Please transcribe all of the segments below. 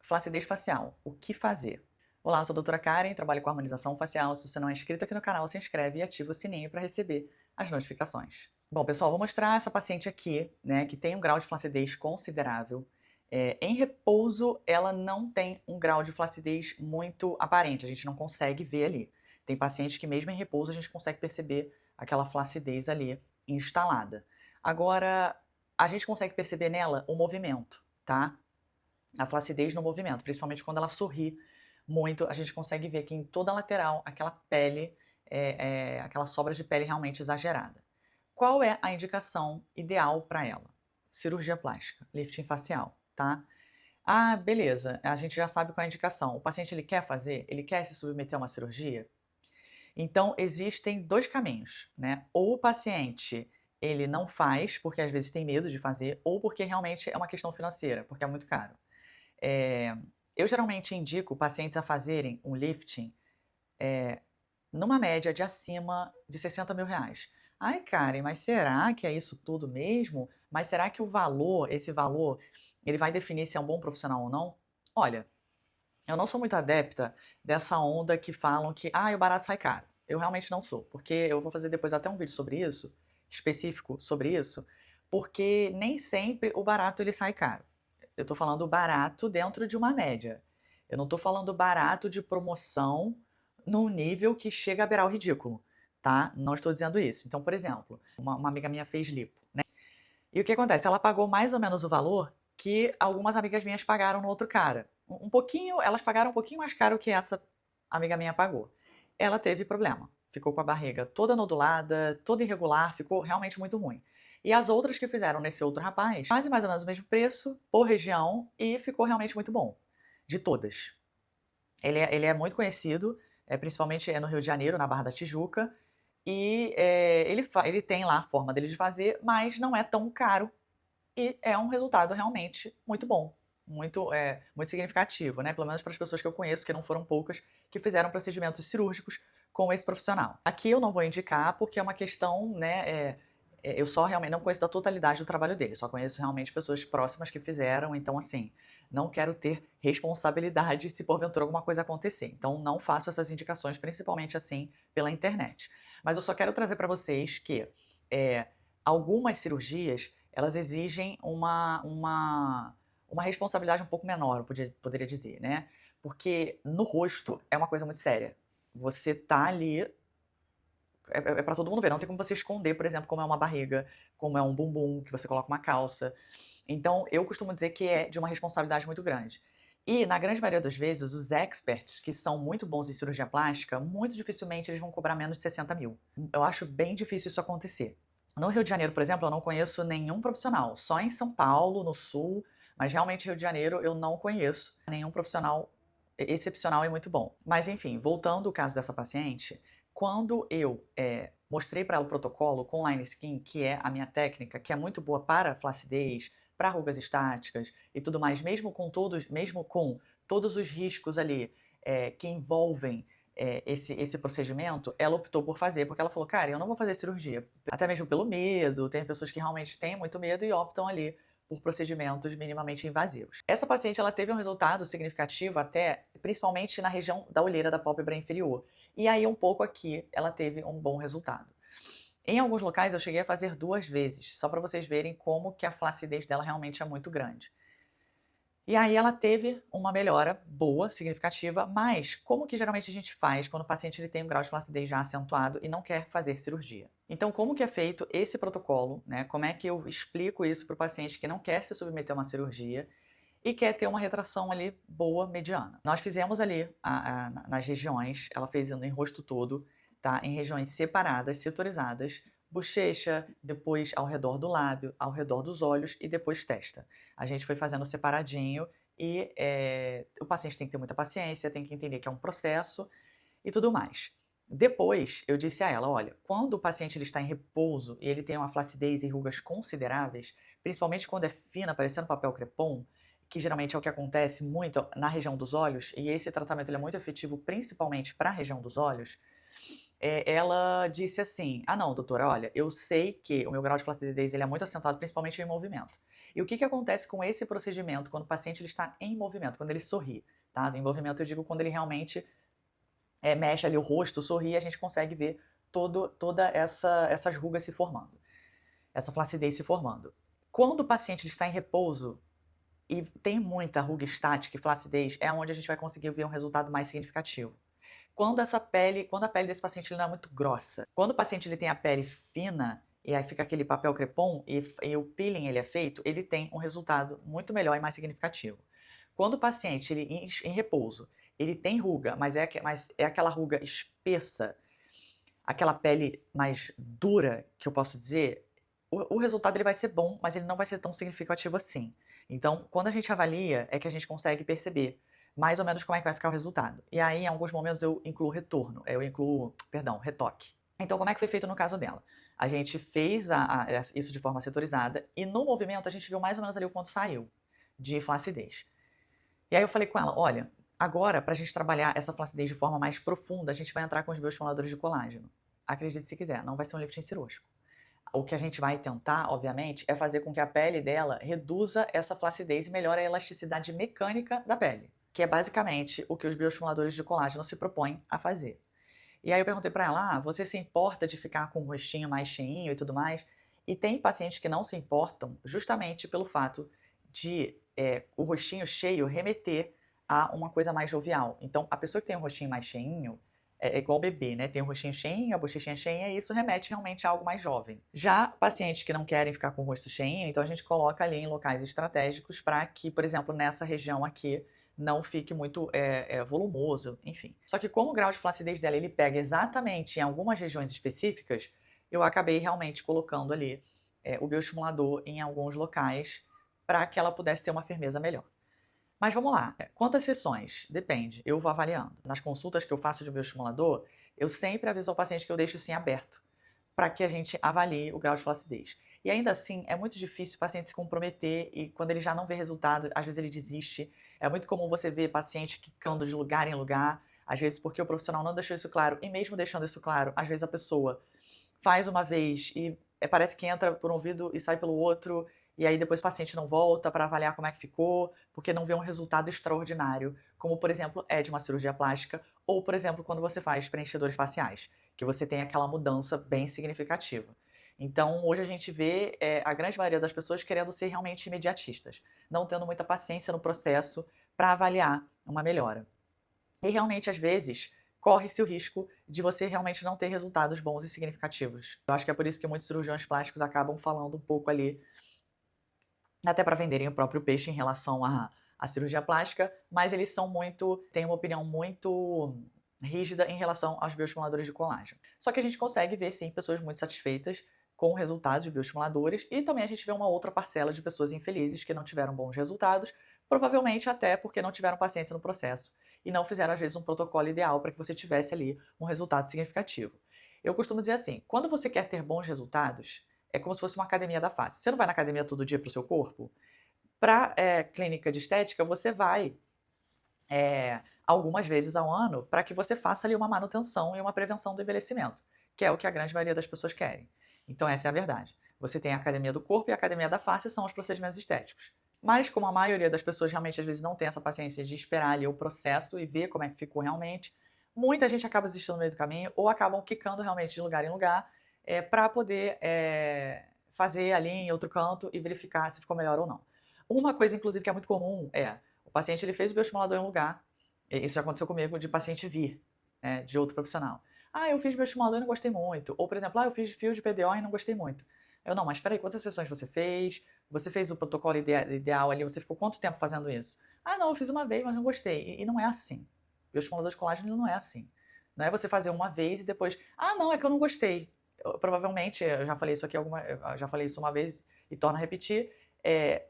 Flacidez facial, o que fazer? Olá, eu sou a doutora Karen, trabalho com harmonização facial. Se você não é inscrito aqui no canal, se inscreve e ativa o sininho para receber as notificações. Bom, pessoal, vou mostrar essa paciente aqui, né, que tem um grau de flacidez considerável. Em repouso, ela não tem um grau de flacidez muito aparente, a gente não consegue ver ali. Tem pacientes que mesmo em repouso a gente consegue perceber aquela flacidez ali instalada. Agora, a gente consegue perceber nela o movimento, tá? A flacidez no movimento, principalmente quando ela sorri muito, a gente consegue ver que em toda a lateral aquela pele, aquelas sobras de pele realmente exagerada. Qual é a indicação ideal para ela? Cirurgia plástica, lifting facial, tá? Ah, beleza, a gente já sabe qual é a indicação. O paciente ele quer fazer, ele quer se submeter a uma cirurgia? Então existem dois caminhos, né? Ou o paciente ele não faz porque às vezes tem medo de fazer, ou porque realmente é uma questão financeira, porque é muito caro. É, eu geralmente indico pacientes a fazerem um lifting numa média de acima de 60 mil reais. Ai, Karen, mas será que é isso tudo mesmo? Mas será que esse valor, ele vai definir se é um bom profissional ou não? Olha, eu não sou muito adepta dessa onda que falam que, o barato sai caro. Eu realmente não sou, porque eu vou fazer depois até um vídeo sobre isso, específico sobre isso, porque nem sempre o barato ele sai caro. Eu tô falando barato dentro de uma média. Eu não tô falando barato de promoção num nível que chega a beirar o ridículo, tá? Não estou dizendo isso. Então, por exemplo, uma amiga minha fez lipo, né? E o que acontece? Ela pagou mais ou menos o valor que algumas amigas minhas pagaram no outro cara. Um pouquinho, elas pagaram um pouquinho mais caro que essa amiga minha pagou. Ela teve problema. Ficou com a barriga toda nodulada, toda irregular, ficou realmente muito ruim. E as outras que fizeram nesse outro rapaz, quase mais ou menos o mesmo preço, por região, e ficou realmente muito bom. De todas. Ele é muito conhecido, principalmente no Rio de Janeiro, na Barra da Tijuca, e ele tem lá a forma dele de fazer, mas não é tão caro e é um resultado realmente muito bom, muito significativo, né? Pelo menos para as pessoas que eu conheço, que não foram poucas, que fizeram procedimentos cirúrgicos com esse profissional. Aqui eu não vou indicar porque é uma questão, né? Eu só realmente não conheço da totalidade do trabalho dele, só conheço realmente pessoas próximas que fizeram, então assim, não quero ter responsabilidade se porventura alguma coisa acontecer. Então não faço essas indicações, principalmente assim, pela internet. Mas eu só quero trazer para vocês que algumas cirurgias elas exigem uma responsabilidade um pouco menor, eu poderia dizer, né? Porque no rosto é uma coisa muito séria. Você tá ali, é para todo mundo ver, não tem como você esconder, por exemplo, como é uma barriga, como é um bumbum, que você coloca uma calça. Então, eu costumo dizer que é de uma responsabilidade muito grande. E, na grande maioria das vezes, os experts, que são muito bons em cirurgia plástica, muito dificilmente eles vão cobrar menos de 60 mil. Eu acho bem difícil isso acontecer. No Rio de Janeiro, por exemplo, eu não conheço nenhum profissional, só em São Paulo, no Sul, mas realmente Rio de Janeiro eu não conheço nenhum profissional excepcional e muito bom. Mas enfim, voltando ao caso dessa paciente, quando eu mostrei para ela o protocolo com Line Skin, que é a minha técnica, que é muito boa para flacidez, para rugas estáticas e tudo mais, mesmo com todos os riscos ali que envolvem esse procedimento, ela optou por fazer, porque ela falou, cara, eu não vou fazer cirurgia, até mesmo pelo medo, tem pessoas que realmente têm muito medo e optam ali por procedimentos minimamente invasivos. Essa paciente, ela teve um resultado significativo até, principalmente na região da olheira da pálpebra inferior, e aí um pouco aqui ela teve um bom resultado. Em alguns locais eu cheguei a fazer 2 vezes, só para vocês verem como que a flacidez dela realmente é muito grande. E aí ela teve uma melhora boa, significativa, mas como que geralmente a gente faz quando o paciente ele tem um grau de flacidez já acentuado e não quer fazer cirurgia? Então, como que é feito esse protocolo, né? Como é que eu explico isso para o paciente que não quer se submeter a uma cirurgia e quer ter uma retração ali boa, mediana? Nós fizemos ali nas regiões, ela fez no rosto todo, tá? Em regiões separadas, setorizadas, bochecha, depois ao redor do lábio, ao redor dos olhos e depois testa. A gente foi fazendo separadinho e o paciente tem que ter muita paciência, tem que entender que é um processo e tudo mais. Depois, eu disse a ela, olha, quando o paciente ele está em repouso e ele tem uma flacidez e rugas consideráveis, principalmente quando é fina, parecendo papel crepom, que geralmente é o que acontece muito na região dos olhos, e esse tratamento ele é muito efetivo principalmente para a região dos olhos, ela disse assim, não, doutora, olha, eu sei que o meu grau de flacidez ele é muito acentuado, principalmente em movimento. E o que acontece com esse procedimento quando o paciente ele está em movimento, quando ele sorri, tá? Em movimento eu digo quando ele realmente mexe ali o rosto, sorri, a gente consegue ver toda essas rugas se formando, essa flacidez se formando. Quando o paciente ele está em repouso e tem muita ruga estática e flacidez, é onde a gente vai conseguir ver um resultado mais significativo. Quando a pele desse paciente ele não é muito grossa, quando o paciente ele tem a pele fina, e aí fica aquele papel crepom e o peeling ele é feito, ele tem um resultado muito melhor e mais significativo. Quando o paciente ele em repouso, ele tem ruga, mas é aquela ruga espessa, aquela pele mais dura, que eu posso dizer, o resultado ele vai ser bom, mas ele não vai ser tão significativo assim. Então, quando a gente avalia, é que a gente consegue perceber mais ou menos como é que vai ficar o resultado. E aí, em alguns momentos, eu incluo retoque. Então, como é que foi feito no caso dela? A gente fez isso de forma setorizada e no movimento a gente viu mais ou menos ali o quanto saiu de flacidez. E aí eu falei com ela, olha, agora pra gente trabalhar essa flacidez de forma mais profunda, a gente vai entrar com os bioestimuladores de colágeno. Acredite se quiser, não vai ser um lifting cirúrgico. O que a gente vai tentar, obviamente, é fazer com que a pele dela reduza essa flacidez e melhore a elasticidade mecânica da pele, que é basicamente o que os bioestimuladores de colágeno se propõem a fazer. E aí eu perguntei pra ela, você se importa de ficar com o rostinho mais cheinho e tudo mais? E tem pacientes que não se importam justamente pelo fato de o rostinho cheio remeter a uma coisa mais jovial. Então, a pessoa que tem um rostinho mais cheinho é igual bebê, né? Tem o rostinho cheinho, a bochechinha cheinha, e isso remete realmente a algo mais jovem. Já pacientes que não querem ficar com o rosto cheinho, então a gente coloca ali em locais estratégicos para que, por exemplo, nessa região aqui, não fique muito volumoso, enfim. Só que como o grau de flacidez dela ele pega exatamente em algumas regiões específicas, eu acabei realmente colocando ali o bioestimulador em alguns locais para que ela pudesse ter uma firmeza melhor. Mas vamos lá. Quantas sessões? Depende. Eu vou avaliando. Nas consultas que eu faço de bioestimulador, eu sempre aviso ao paciente que eu deixo sim aberto, para que a gente avalie o grau de flacidez. E ainda assim, é muito difícil o paciente se comprometer e quando ele já não vê resultado, às vezes ele desiste. É muito comum você ver paciente quicando de lugar em lugar, às vezes porque o profissional não deixou isso claro, e mesmo deixando isso claro, às vezes a pessoa faz uma vez e parece que entra por um ouvido e sai pelo outro, e aí depois o paciente não volta para avaliar como é que ficou, porque não vê um resultado extraordinário, como por exemplo é de uma cirurgia plástica, ou por exemplo quando você faz preenchedores faciais, que você tem aquela mudança bem significativa. Então hoje a gente vê a grande maioria das pessoas querendo ser realmente imediatistas, não tendo muita paciência no processo para avaliar uma melhora. E realmente às vezes corre-se o risco de você realmente não ter resultados bons e significativos. Eu acho que é por isso que muitos cirurgiões plásticos acabam falando um pouco ali, até para venderem o próprio peixe em relação à cirurgia plástica, mas eles têm uma opinião muito rígida em relação aos bioestimuladores de colágeno. Só que a gente consegue ver, sim, pessoas muito satisfeitas com resultados de bioestimuladores e também a gente vê uma outra parcela de pessoas infelizes que não tiveram bons resultados, provavelmente até porque não tiveram paciência no processo e não fizeram, às vezes, um protocolo ideal para que você tivesse ali um resultado significativo. Eu costumo dizer assim, quando você quer ter bons resultados, é como se fosse uma academia da face. Você não vai na academia todo dia para o seu corpo? Para clínica de estética, você vai algumas vezes ao ano para que você faça ali uma manutenção e uma prevenção do envelhecimento, que é o que a grande maioria das pessoas querem. Então essa é a verdade. Você tem a academia do corpo e a academia da face são os procedimentos estéticos. Mas como a maioria das pessoas realmente às vezes não tem essa paciência de esperar ali o processo e ver como é que ficou realmente, muita gente acaba desistindo no meio do caminho ou acabam quicando realmente de lugar em lugar para poder fazer ali em outro canto e verificar se ficou melhor ou não. Uma coisa, inclusive, que é muito comum o paciente ele fez o bioestimulador em um lugar, isso já aconteceu comigo, de paciente vir de outro profissional. Ah, eu fiz bioestimulador e não gostei muito. Ou, por exemplo, eu fiz fio de PDO e não gostei muito. Eu, não, mas peraí, quantas sessões você fez? Você fez o protocolo ideal ali, você ficou quanto tempo fazendo isso? Ah, não, eu fiz uma vez, mas não gostei. E não é assim. Bioestimulador de colágeno não é assim. Não é você fazer uma vez e depois, ah, não, é que eu não gostei. Provavelmente, eu já falei isso aqui eu já falei isso uma vez e torno a repetir,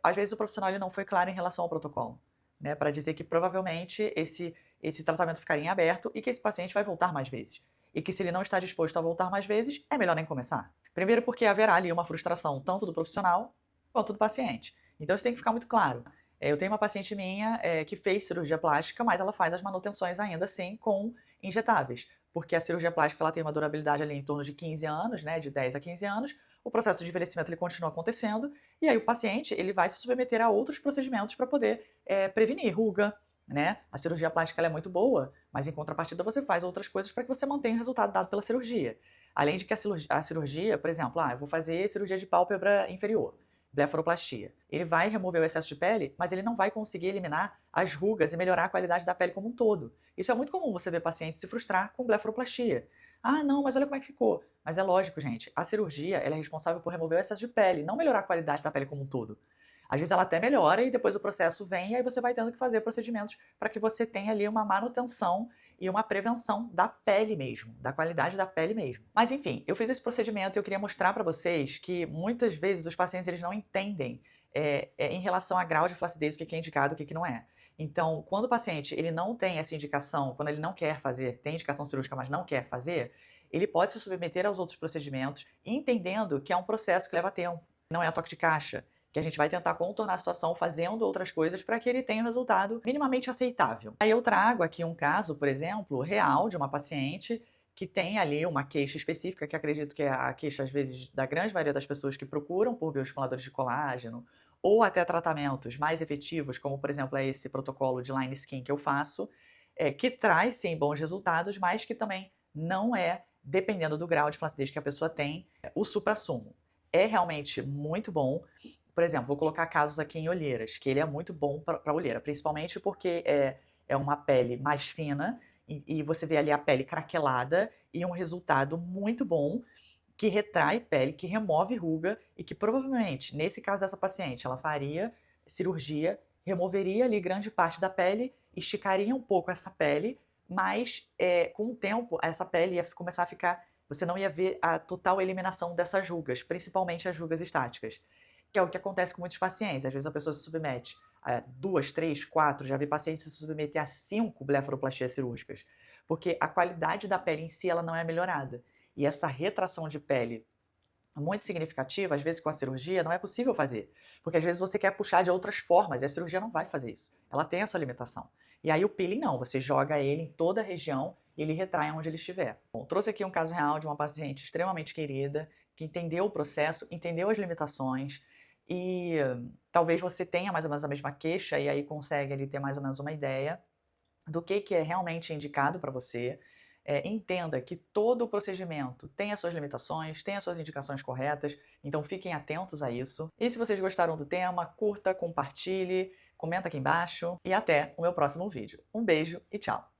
às vezes o profissional ele não foi claro em relação ao protocolo, né, para dizer que provavelmente esse tratamento ficaria em aberto e que esse paciente vai voltar mais vezes. E que se ele não está disposto a voltar mais vezes, é melhor nem começar. Primeiro porque haverá ali uma frustração tanto do profissional quanto do paciente. Então isso tem que ficar muito claro. Eu tenho uma paciente minha que fez cirurgia plástica, mas ela faz as manutenções ainda assim com injetáveis. Porque a cirurgia plástica ela tem uma durabilidade ali em torno de 15 anos, né, de 10 a 15 anos, o processo de envelhecimento ele continua acontecendo, e aí o paciente ele vai se submeter a outros procedimentos para poder prevenir ruga, né? A cirurgia plástica ela é muito boa, mas em contrapartida você faz outras coisas para que você mantenha o resultado dado pela cirurgia. Além de que a cirurgia, por exemplo, eu vou fazer cirurgia de pálpebra inferior, blefaroplastia. Ele vai remover o excesso de pele, mas ele não vai conseguir eliminar as rugas e melhorar a qualidade da pele como um todo. Isso é muito comum você ver pacientes se frustrar com blefaroplastia. Ah, não, mas olha como é que ficou. Mas é lógico, gente, a cirurgia ela é responsável por remover o excesso de pele, não melhorar a qualidade da pele como um todo. Às vezes ela até melhora e depois o processo vem e aí você vai tendo que fazer procedimentos para que você tenha ali uma manutenção e uma prevenção da pele mesmo, da qualidade da pele mesmo. Mas enfim, eu fiz esse procedimento e eu queria mostrar para vocês que muitas vezes os pacientes eles não entendem em relação a grau de flacidez o que é indicado e o que não é. Então, quando o paciente ele não tem essa indicação, quando ele não quer fazer, tem indicação cirúrgica, mas não quer fazer, ele pode se submeter aos outros procedimentos, entendendo que é um processo que leva tempo, não é a toque de caixa, que a gente vai tentar contornar a situação fazendo outras coisas para que ele tenha um resultado minimamente aceitável. Aí eu trago aqui um caso, por exemplo, real de uma paciente que tem ali uma queixa específica, que acredito que é a queixa, às vezes, da grande maioria das pessoas que procuram por bioestimuladores de colágeno, ou até tratamentos mais efetivos, como, por exemplo, é esse protocolo de Line Skin que eu faço, que traz, sim, bons resultados, mas que também não é, dependendo do grau de flacidez que a pessoa tem, o suprassumo. É realmente muito bom. Por exemplo, vou colocar casos aqui em olheiras, que ele é muito bom para olheira, principalmente porque é uma pele mais fina e você vê ali a pele craquelada e um resultado muito bom que retrai pele, que remove ruga e que provavelmente, nesse caso dessa paciente, ela faria cirurgia, removeria ali grande parte da pele, esticaria um pouco essa pele, mas com o tempo essa pele ia começar a ficar, você não ia ver a total eliminação dessas rugas, principalmente as rugas estáticas, que é o que acontece com muitos pacientes. Às vezes a pessoa se submete a 2, 3, 4, já vi pacientes se submeter a 5 blefaroplastias cirúrgicas, porque a qualidade da pele em si ela não é melhorada. E essa retração de pele muito significativa, às vezes com a cirurgia, não é possível fazer. Porque às vezes você quer puxar de outras formas e a cirurgia não vai fazer isso. Ela tem a sua limitação. E aí o peeling não, você joga ele em toda a região e ele retrai onde ele estiver. Bom, trouxe aqui um caso real de uma paciente extremamente querida, que entendeu o processo, entendeu as limitações e talvez você tenha mais ou menos a mesma queixa e aí consegue ali ter mais ou menos uma ideia do que é realmente indicado para você. Entenda que todo o procedimento tem as suas limitações, tem as suas indicações corretas, então fiquem atentos a isso. E se vocês gostaram do tema, curta, compartilhe, comenta aqui embaixo e até o meu próximo vídeo. Um beijo e tchau!